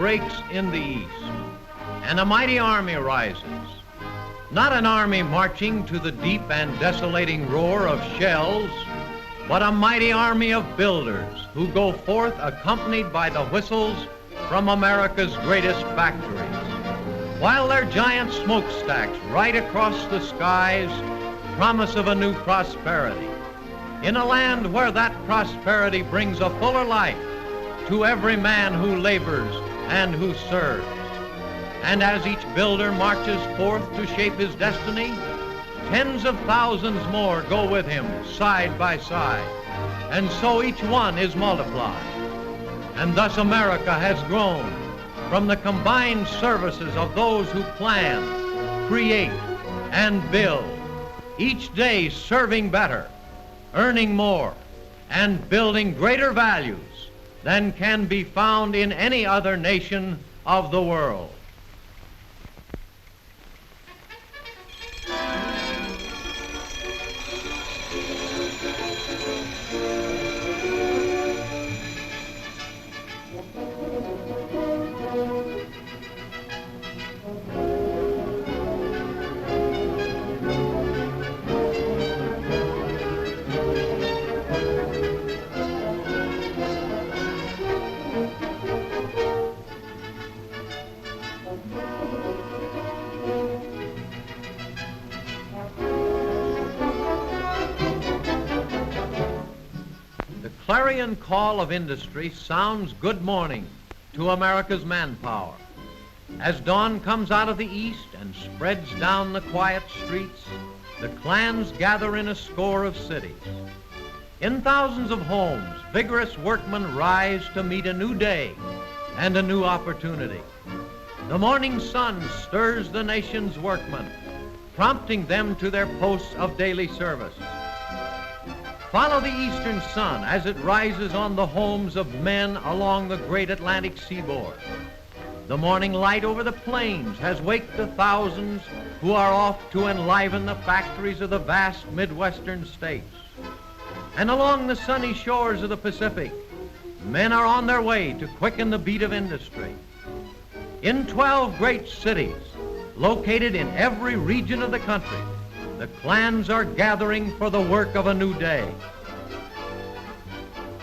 breaks in the east, and a mighty army rises. Not an army marching to the deep and desolating roar of shells, but a mighty army of builders who go forth accompanied by the whistles from America's greatest factories, while their giant smokestacks right across the skies promise of a new prosperity, in a land where that prosperity brings a fuller life to every man who labors and who serves. And as each builder marches forth to shape his destiny, tens of thousands more go with him side by side, and so each one is multiplied. And thus America has grown from the combined services of those who plan, create, and build, each day serving better, earning more, and building greater values than can be found in any other nation of the world. The clarion call of industry sounds good morning to America's manpower. As dawn comes out of the east and spreads down the quiet streets, the clans gather in a score of cities. In thousands of homes, vigorous workmen rise to meet a new day and a new opportunity. The morning sun stirs the nation's workmen, prompting them to their posts of daily service. Follow the eastern sun as it rises on the homes of men along the great Atlantic seaboard. The morning light over the plains has waked the thousands who are off to enliven the factories of the vast Midwestern states. And along the sunny shores of the Pacific, men are on their way to quicken the beat of industry. In 12 great cities, located in every region of the country, the clans are gathering for the work of a new day.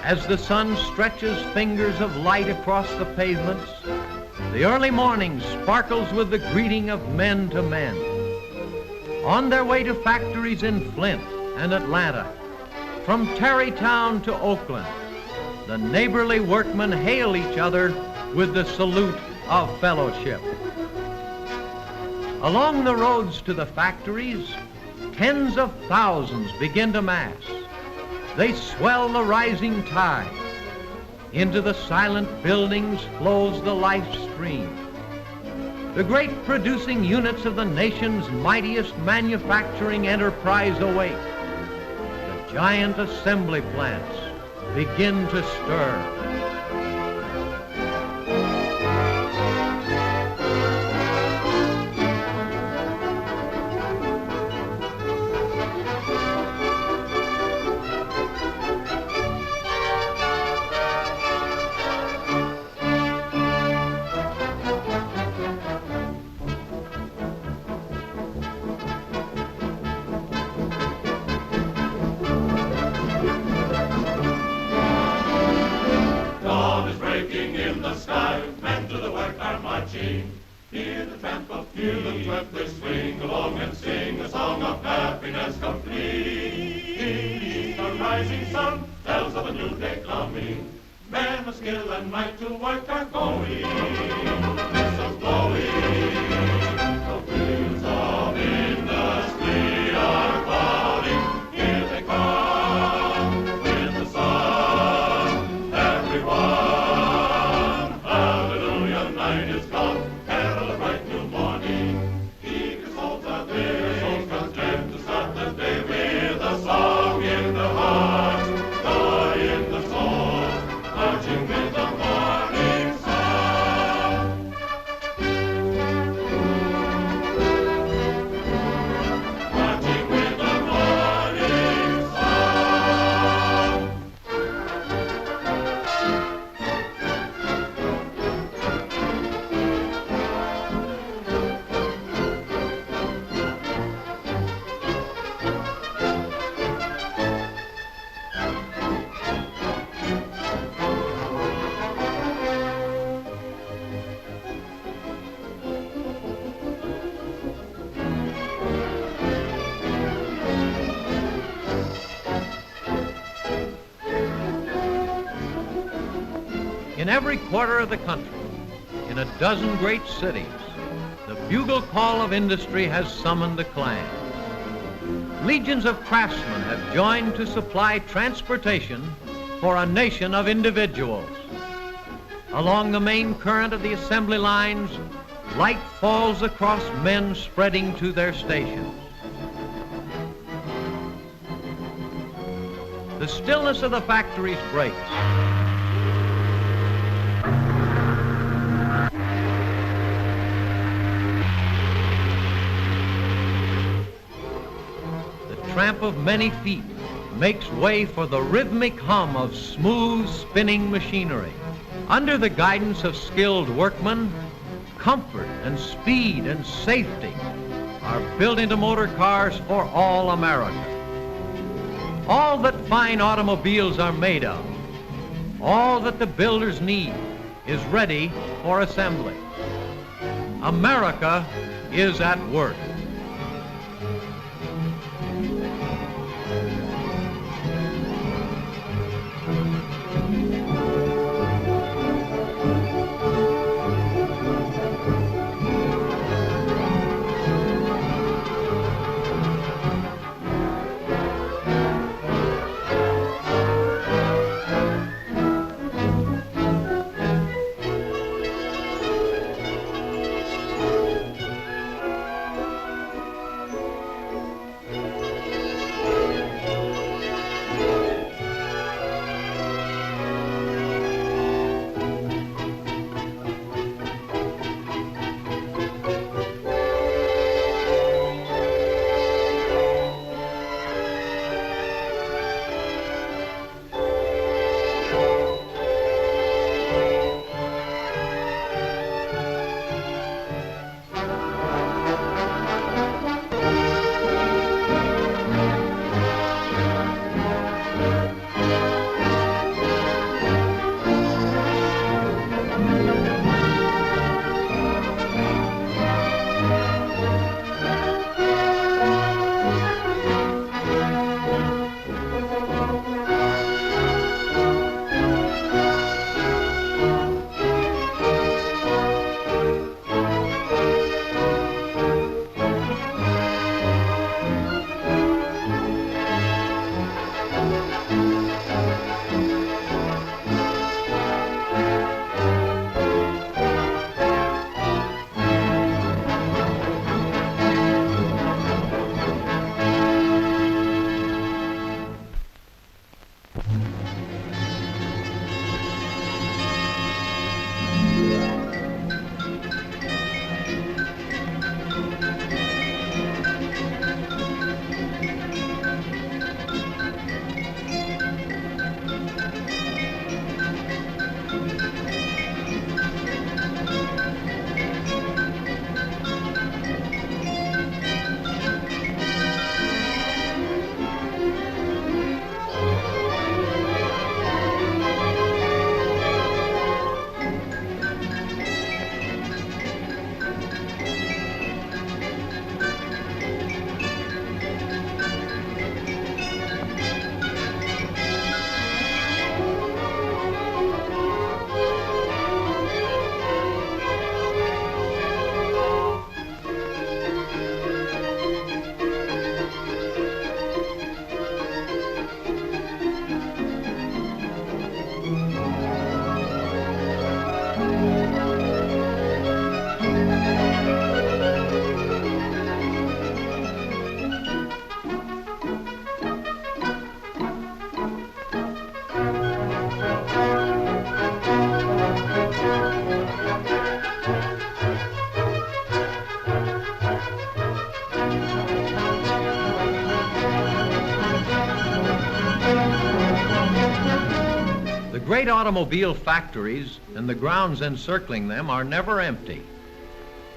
As the sun stretches fingers of light across the pavements, the early morning sparkles with the greeting of men to men. On their way to factories in Flint and Atlanta, from Tarrytown to Oakland, the neighborly workmen hail each other with the salute of fellowship. Along the roads to the factories, tens of thousands begin to mass. They swell the rising tide. Into the silent buildings flows the life stream. The great producing units of the nation's mightiest manufacturing enterprise awake. The giant assembly plants begin to stir. Hear the tramp of feet, they swing along and sing a song of happiness complete. The rising sun tells of a new day coming. Men of skill and might to work are going. So glowing, the wheels of industry are calling. Here they come with the sun. Everyone, hallelujah, night is come. every quarter of the country, in a dozen great cities, the bugle call of industry has summoned the clan. Legions of craftsmen have joined to supply transportation for a nation of individuals. Along the main current of the assembly lines, light falls across men spreading to their stations. The stillness of the factories breaks. The tramp of many feet makes way for the rhythmic hum of smooth spinning machinery. Under the guidance of skilled workmen, comfort and speed and safety are built into motor cars for all America. All that fine automobiles are made of, all that the builders need, is ready for assembly. America is at work. great automobile factories and the grounds encircling them are never empty.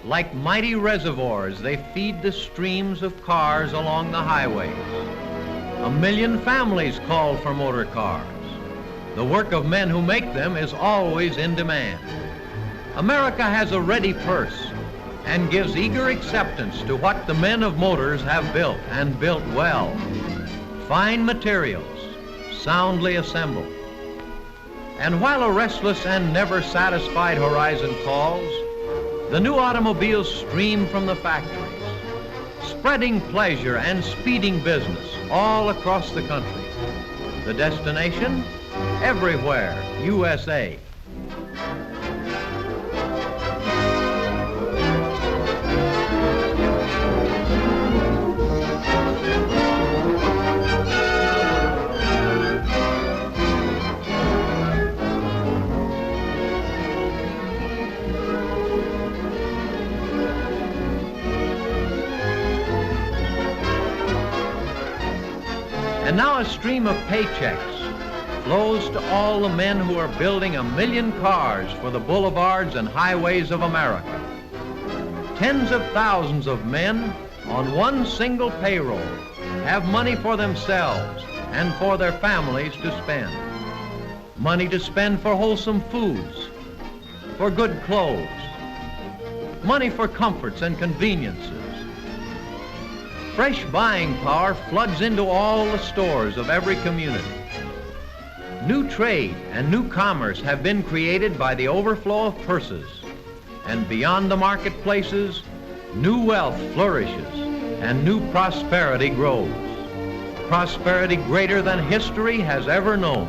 Like mighty reservoirs, they feed the streams of cars along the highways. 1 million families call for motor cars. The work of men who make them is always in demand. America has a ready purse and gives eager acceptance to what the men of motors have built, and built well. Fine materials, soundly assembled. And while a restless and never satisfied horizon calls, the new automobiles stream from the factories, spreading pleasure and speeding business all across the country. The destination? Everywhere, USA. And now a stream of paychecks flows to all the men who are building 1 million cars for the boulevards and highways of America. Tens of thousands of men on one single payroll have money for themselves and for their families to spend. Money to spend for wholesome foods, for good clothes, money for comforts and conveniences. Fresh buying power floods into all the stores of every community. New trade and new commerce have been created by the overflow of purses. And beyond the marketplaces, new wealth flourishes and new prosperity grows. Prosperity greater than history has ever known.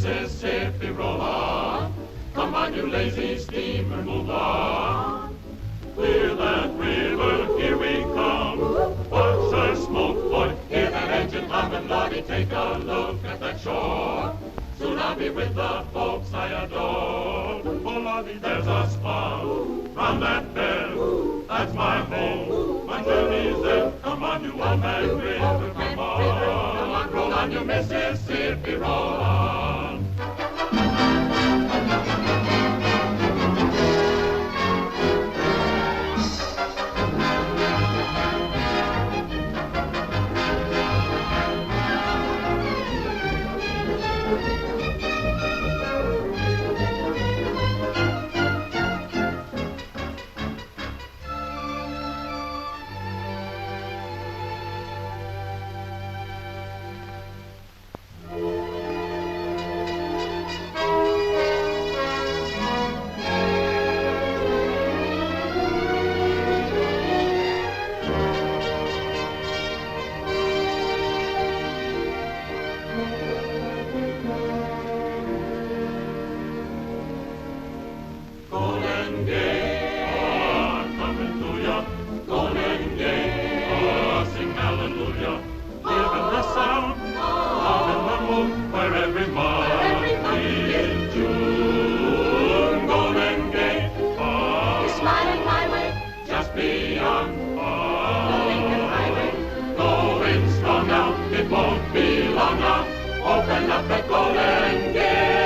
Mississippi, roll on. Come on, you lazy steamer, move on. Clear that river, here we come. Watch her smoke, boy, hear that engine humming, Lottie, take a look at that shore. Soon I'll be with the folks I adore. Oh, Lottie, there's a spot round that bend. That's my home, my journey's end. Come on, you old man river, come on. Roll on, you Mississippi, roll on. Open up the Golden Gate.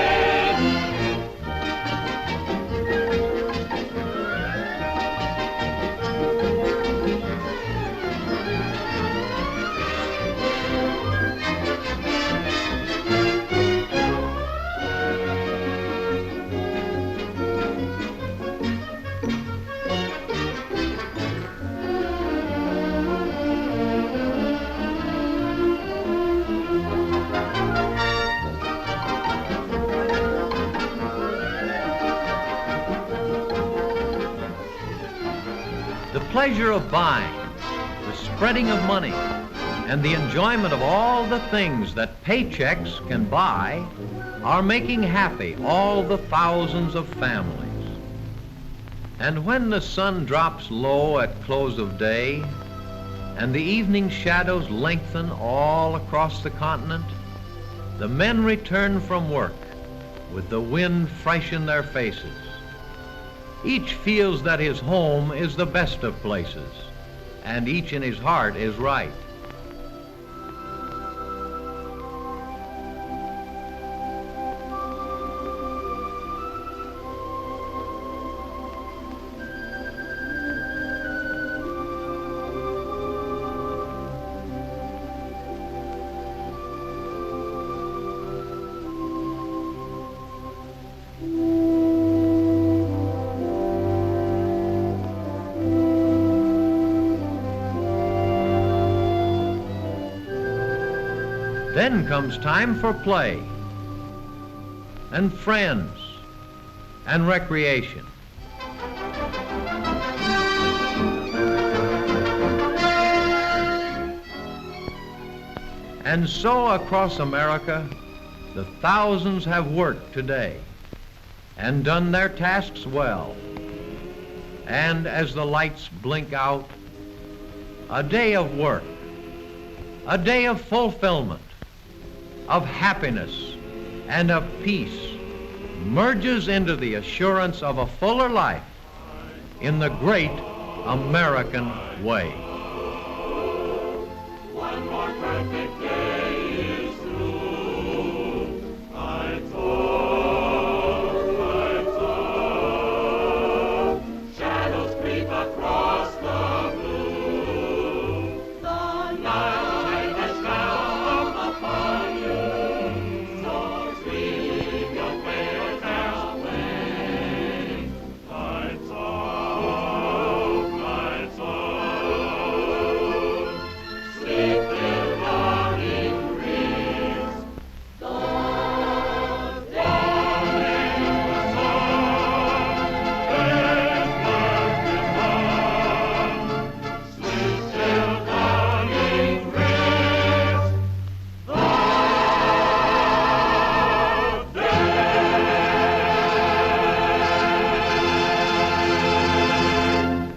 The pleasure of buying, the spreading of money, and the enjoyment of all the things that paychecks can buy are making happy all the thousands of families. And when the sun drops low at close of day and the evening shadows lengthen all across the continent, the men return from work with the wind fresh in their faces. Each feels that his home is the best of places, and each in his heart is right. Then comes time for play, and friends, and recreation. And so across America, the thousands have worked today and done their tasks well. And as the lights blink out, a day of work, a day of fulfillment, of happiness and of peace merges into the assurance of a fuller life in the great American way.